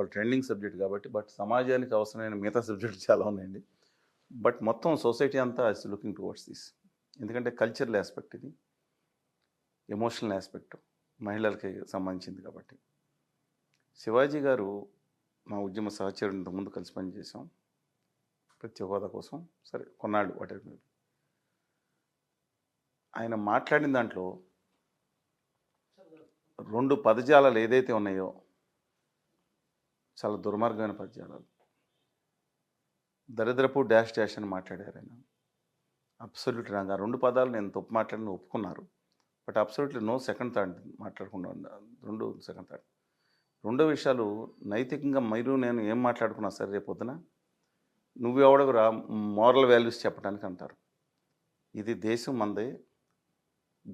ఇవాళ trending subject కాబట్టి. But సమాజానికి అవసరమైన మిగతా సబ్జెక్టులు చాలా ఉన్నాయండి. బట్ మొత్తం సొసైటీ అంతా ఇస్ లుకింగ్ టువర్డ్స్ దిస్. ఎందుకంటే కల్చరల్ ఆస్పెక్ట్ ఇది. Emotional aspect. మహిళలకి సంబంధించింది కాబట్టి. శివాజీ గారు మా ఉద్యమ సహచరుడు ఇంతకుముందు కలిసి పనిచేసాం. ప్రత్యేక హోదా కోసం. సరే కొన్నాళ్ళు వాటెవర్. ఆయన మాట్లాడిన దాంట్లో 2 పదజాలాలు ఏదైతే ఉన్నాయో చాలా దుర్మార్గమైన పదజాలాలు. దరిద్రపు డాష్ డాష్ అని మాట్లాడారు ఆయన. Absolute wrong. ఆ 2 పదాలు నేను తప్పు మాట్లాడిన ఒప్పుకున్నారు. But absolutely no second thought మాట్లాడకుండా 2 సెకండ్ థాట్. రెండో విషయాలు నైతికంగా మీరు నేను ఏం మాట్లాడుకున్నా సరే రేపొద్దున నువ్వెవడగురా మోరల్ వాల్యూస్ చెప్పడానికి అంటారు. ఇది దేశం మందే.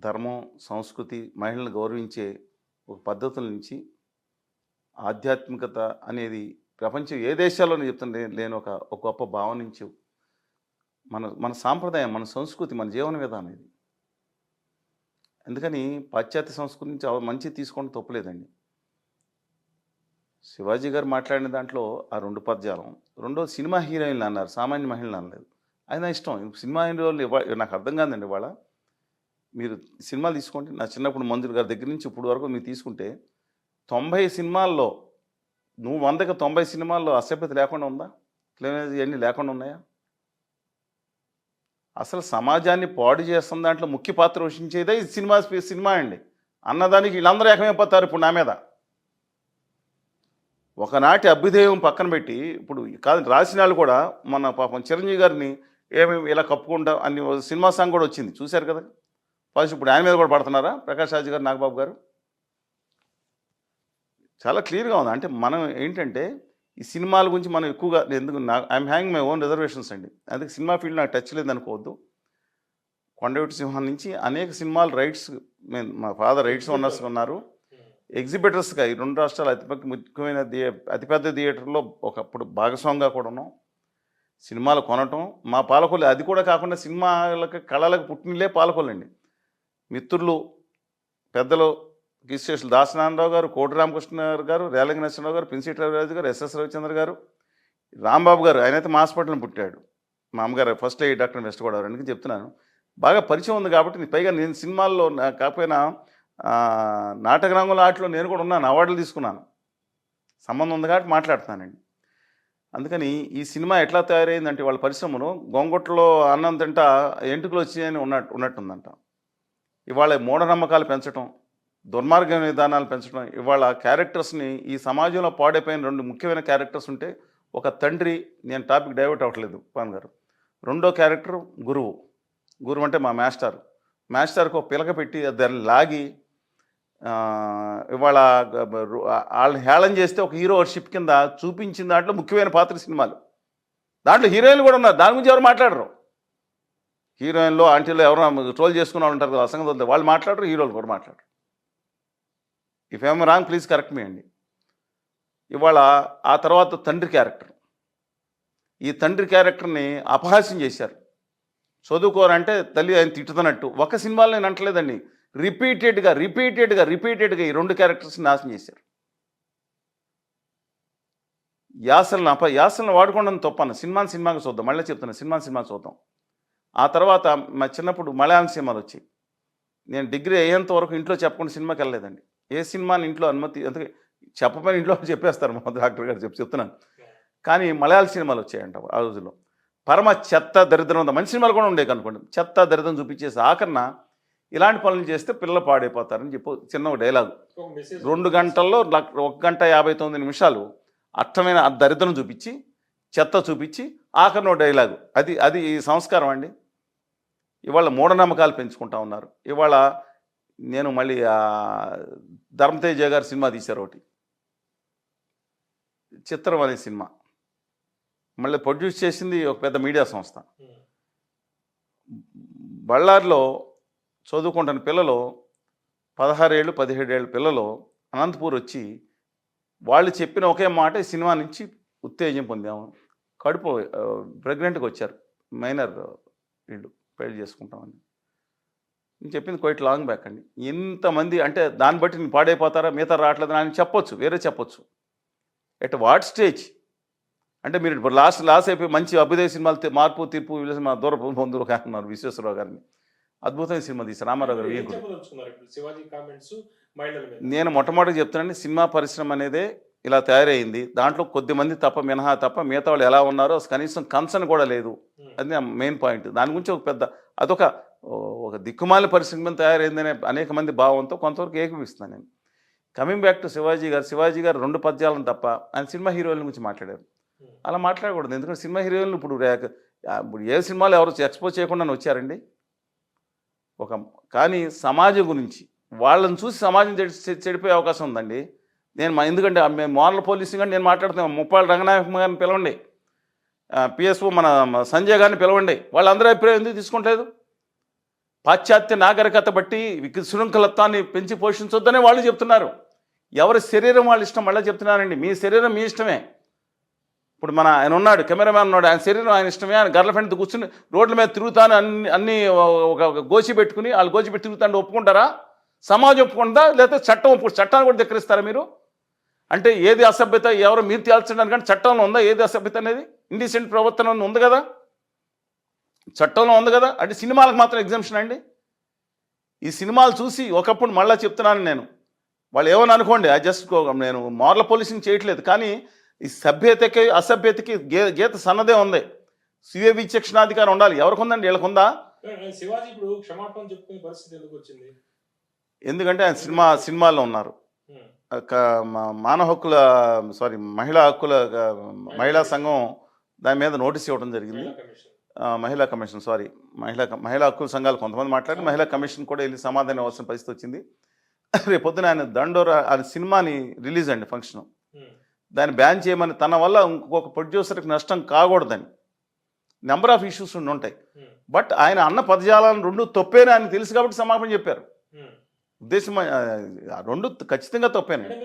ధర్మం, సంస్కృతి, మహిళలను గౌరవించే ఒక పద్ధతుల నుంచి ఆధ్యాత్మికత అనేది ప్రపంచం ఏ దేశాల్లో చెప్తుంటే లేని ఒక గొప్ప భావం నుంచి మన సాంప్రదాయం, మన సంస్కృతి, మన జీవన విధానం ఇది. అందుకని పాశ్చాత్య సంస్కృతి నుంచి మంచి తీసుకోవడం తప్పులేదండి. శివాజీ గారు మాట్లాడిన దాంట్లో ఆ 2 పద్యాలం. రెండోది సినిమా హీరోయిన్లు అన్నారు, సామాన్య మహిళలు అనలేదు. అది నా ఇష్టం. సినిమా హీరోలు నాకు అర్థం కాదండి. ఇవాళ మీరు సినిమాలు తీసుకోండి. నా చిన్నప్పుడు మంజులు గారి దగ్గర నుంచి ఇప్పుడు వరకు మీరు తీసుకుంటే 90 సినిమాల్లో నువ్వు 100కి 90 సినిమాల్లో అసభ్యత లేకుండా ఉందా? క్లీనేజ్ ఇవన్నీ లేకుండా ఉన్నాయా? అసలు సమాజాన్ని పాడు చేస్తున్న దాంట్లో ముఖ్య పాత్ర పోషించేదే ఈ సినిమా అండి అన్నదానికి వీళ్ళందరూ ఏకమైపోతారు ఇప్పుడు నా మీద. ఒకనాటి అభ్యుదయం పక్కన పెట్టి ఇప్పుడు కాదు రాసిన వాళ్ళు కూడా మన పాపం చిరంజీవి గారిని ఏమేమి ఇలా కప్పుకుంటా అన్ని సినిమా సాంగ్ కూడా వచ్చింది చూశారు కదా. ఫస్ట్ ఇప్పుడు ఆయన మీద కూడా పడుతున్నారా ప్రకాష్ రాజ్ గారు, నాగబాబు గారు? చాలా క్లియర్గా ఉంది. అంటే మనం ఏంటంటే ఈ సినిమాల గురించి మనం ఎక్కువగా ఎందుకు I'm hang my own reservations అండి. అందుకే సినిమా ఫీల్డ్ నాకు టచ్ లేదు అనుకోవద్దు. కొండవీటి సింహం నుంచి అనేక సినిమాలు రైట్స్ మా ఫాదర్ రైట్స్ ఓనర్స్ ఉన్నారు. ఎగ్జిబిటర్స్గా ఈ 2 రాష్ట్రాలు ముఖ్యమైన అతిపెద్ద థియేటర్లో ఒకప్పుడు భాగస్వామిగా కూడా ఉన్నాం. సినిమాలు కొనటం మా పాలకొల్లు. అది కూడా కాకుండా సినిమాలకు కళలకు పుట్టినలే పాలకొల్లండి. మిత్రులు పెద్దలు కీస్టేషన్ దాసనారాయణరావు గారు, కోటి రామకృష్ణ గారు, రేలంగి నరసింహరావు గారు, పిన్సిటి రవిరాజు గారు, ఎస్ఎస్ రవిచంద్ర గారు, రాంబాబు గారు. ఆయనైతే మా హాస్పిటల్ని పుట్టాడు. మా అమ్మగారు first aid doctor west Godavari. అందుకని చెప్తున్నాను బాగా పరిచయం ఉంది కాబట్టి. పైగా నేను సినిమాల్లో కాకపోయినా నాటక రంగంలో ఆటలో నేను కూడా ఉన్నాను, అవార్డులు తీసుకున్నాను. సంబంధం ఉంది కాబట్టి మాట్లాడుతున్నానండి. అందుకని ఈ సినిమా ఎట్లా తయారైందంటే వాళ్ళ పరిశ్రమను గొంగొట్టలో అన్నం తింటా ఎంటుకలు వచ్చాయని ఉన్నట్టుందంట. ఇవాళ మూఢనమ్మకాలు పెంచడం, దుర్మార్గ విధానాలు పెంచడం, ఇవాళ క్యారెక్టర్స్ని ఈ సమాజంలో పాడైపోయిన 2 ముఖ్యమైన క్యారెక్టర్స్ ఉంటే ఒక తండ్రి, నేను టాపిక్ డైవర్ట్ అవ్వట్లేదు పవన్ గారు. రెండో క్యారెక్టర్ గురువు. గురువు అంటే మా మాస్టర్కి ఒక పిలక పెట్టి దాన్ని లాగి ఇవాళ వాళ్ళని హేళన చేస్తే ఒక హీరో వర్షిప్ కింద చూపించిన దాంట్లో ముఖ్యమైన పాత్ర సినిమాలు. దాంట్లో హీరోయిన్లు కూడా ఉన్నారు. దాని గురించి ఎవరు మాట్లాడరు. హీరోయిన్లో ఆంటీలో ఎవరు ట్రోల్ చేసుకున్న వాళ్ళు ఉంటారు కదా, అసంగతి వాళ్ళు మాట్లాడరు, హీరోలు కూడా మాట్లాడరు. If I'm wrong please correct me అండి. ఇవాళ ఆ తర్వాత తండ్రి క్యారెక్టర్. ఈ తండ్రి క్యారెక్టర్ని అపహాస్యం చేశారు. చదువుకోరంటే తల్లి ఆయన తిట్టుతున్నట్టు. ఒక సినిమాలో నేను అంటలేదండి, రిపీటెడ్గా ఈ 2 క్యారెక్టర్స్ని నాశనం చేశారు. యాసలను వాడుకోవడం తప్పన్న. సినిమాకి చూద్దాం. మళ్ళీ చెప్తున్నా, సినిమాకి చూద్దాం. ఆ తర్వాత మా చిన్నప్పుడు మలయాళం సినిమాలు వచ్చాయి. నేను డిగ్రీ అయ్యేంత వరకు ఇంట్లో చెప్పకుండా సినిమాకి వెళ్ళలేదండి. ఏ సినిమాని ఇంట్లో అనుమతి అందుకే చెప్పమని ఇంట్లో చెప్పేస్తారు మా డాక్టర్ గారు చెప్తున్నాను. కానీ మలయాళ సినిమాలు వచ్చాయంట ఆ రోజుల్లో. పరమ చెత్త దరిద్రం ఉంది. మంచి సినిమాలు కూడా ఉండేవి అనుకోండి. చెత్త దరిద్రం చూపించేసి ఆఖరణ ఇలాంటి పనులు చేస్తే పిల్లలు పాడైపోతారని చెప్పి చిన్న డైలాగు. 2 గంటల్లో 1 గంట 59 నిమిషాలు అర్థమైన దరిద్రం చూపించి, చెత్త చూపించి ఆఖరణ డైలాగు. అది సంస్కారం అండి. ఇవాళ మూఢనమ్మకాలు పెంచుకుంటా ఉన్నారు. ఇవాళ నేను మళ్ళీ ధర్మతేజ గారు సినిమా తీశారు ఒకటి, చిత్రం అనే సినిమా. మళ్ళీ ప్రొడ్యూస్ చేసింది ఒక పెద్ద మీడియా సంస్థ. బళ్ళారిలో చదువుకుంటున్న పిల్లలు 16 ఏళ్ళు 17 ఏళ్ళ పిల్లలు అనంతపూర్ వచ్చి వాళ్ళు చెప్పిన ఒకే మాట, ఈ సినిమా నుంచి ఉత్తేజం పొందాము, కడుపు ప్రెగ్నెంట్గా వచ్చారు, మైనర్ వీళ్ళు పెళ్లి చేసుకుంటామని నేను చెప్పింది క్వైట్ లాంగ్ బ్యాక్ అండి. ఇంతమంది అంటే దాన్ని బట్టి నేను పాడైపోతారా, మిగతా రావట్లేదు అని చెప్పొచ్చు, వేరే చెప్పొచ్చు. At what stage? అంటే మీరు ఇప్పుడు లాస్ అయిపోయి మంచి అభ్యుదయ సినిమాలు మార్పు తీర్పు మా దూరపు బంధువులు కాకున్నారు విశ్వేశ్వరరావు గారిని అద్భుతమైన సినిమా తీశారు రామారావు గారు. ఏం చెప్పదలుచుకున్నారు ఇప్పుడు శివాజీ కామెంట్స్ మహిళల మీద? నేను మొట్టమొదటి చెప్తున్నాను, సినిమా పరిశ్రమ అనేదే ఇలా తయారైంది. దాంట్లో కొద్దిమంది తప్ప మినహా తప్ప మిగతా వాళ్ళు ఎలా ఉన్నారో కనీసం కన్సర్న్ కూడా లేదు. అది నా మెయిన్ పాయింట్. దాని గురించి ఒక పెద్ద అదొక ఒక దిక్కుమాల పరిశ్రమ తయారైందనే అనేక మంది భావంతో కొంతవరకు ఏకీపిస్తున్నాను నేను. కమింగ్ బ్యాక్ టు శివాజీ గారు 2 పద్యాలను తప్ప ఆయన సినిమా హీరోయిన్ల గురించి మాట్లాడారు. అలా మాట్లాడకూడదు, ఎందుకంటే సినిమా హీరోయిన్లు ఇప్పుడు ఏ సినిమాలు ఎవరు ఎక్స్పోజ్ చేయకుండా వచ్చారండి. కానీ సమాజం గురించి వాళ్ళని చూసి సమాజం చెడిపోయే అవకాశం ఉందండి. ఎందుకంటే మేము మోరల్ పోలీసింగ్ అని నేను మాట్లాడుతున్నాను. ముప్పాళ్ళ రంగనాయకమ్మ గారిని పిలవండి, పిఎస్ఓ మన సంజయ్ గారిని పిలవండి, వాళ్ళందరూ అభిప్రాయం ఎందుకు తీసుకుంటలేదు? పాశ్చాత్య నాగరికత బట్టి శృంఖలత్వాన్ని పెంచి పోషించొద్దనే వాళ్ళు చెప్తున్నారు. ఎవరి శరీరం వాళ్ళ ఇష్టం మళ్ళీ చెప్తున్నారండి. మీ శరీరం మీ ఇష్టమే. ఇప్పుడు ఆయన ఉన్నాడు, కెమెరామ్యాన్ ఉన్నాడు, ఆయన శరీరం ఆయన ఇష్టమే. ఆయన గర్ల్ ఫ్రెండ్తో కూర్చుని రోడ్ల మీద తిరుగుతాను అన్ని ఒక గోచి పెట్టుకుని వాళ్ళు గోచి పెట్టి తిరుగుతాను ఒప్పుకుంటారా? సమాజం ఒప్పుకుంటుందా? లేకపోతే చట్టాన్ని కూడా ధిక్కరిస్తారా మీరు? అంటే ఏది అసభ్యత ఎవరో మీరు తేల్చడానికి, కానీ చట్టంలో ఉందా ఏది అసభ్యత అనేది? ఇండిసెంట్ ప్రవర్తన ఉంది కదా, చట్టంలో ఉంది కదా. అంటే సినిమాలకు మాత్రం ఎగ్జామ్షన్ అండి. ఈ సినిమాలు చూసి ఒకప్పుడు మళ్ళీ చెప్తున్నాను నేను, వాళ్ళు ఏమని అనుకోండి, నేను మోరల్ పోలీసింగ్ చేయట్లేదు, కానీ ఈ సభ్యతకి అసభ్యతకి గీత సన్నదే ఉంది. స్వీయ విచక్షణాధికారం ఉండాలి. ఎవరికి ఉందండి? వీళ్ళకు ఉందా? శివాజీ ఇప్పుడు క్షమాపణ చెప్పుకునే పరిస్థితి ఎందుకు వచ్చింది? ఎందుకంటే ఆయన సినిమాల్లో ఉన్నారు. మానవ హక్కుల మహిళా సంఘం దాని మీద నోటీస్ ఇవ్వడం జరిగింది. మహిళా కమిషన్ మహిళా హక్కుల సంఘాలు కొంతమంది మాట్లాడి మహిళా కమిషన్ కూడా వెళ్ళి సమాధానం ఇవ్వాల్సిన పరిస్థితి వచ్చింది. రేపొద్దున ఆయన దండోరా ఆయన సినిమాని రిలీజ్ అండి ఫంక్షన్, దాన్ని బ్యాన్ చేయమని, తన వల్ల ఇంకొక ప్రొడ్యూసర్కి నష్టం కాకూడదని నెంబర్ ఆఫ్ ఇష్యూస్ ఉంటాయి. బట్ ఆయన అన్న పదజాలను 2 తప్పేనా అని తెలుసు కాబట్టి సమాపణ చెప్పారు. ఉద్దేశం 2 ఖచ్చితంగా తప్పేనండి.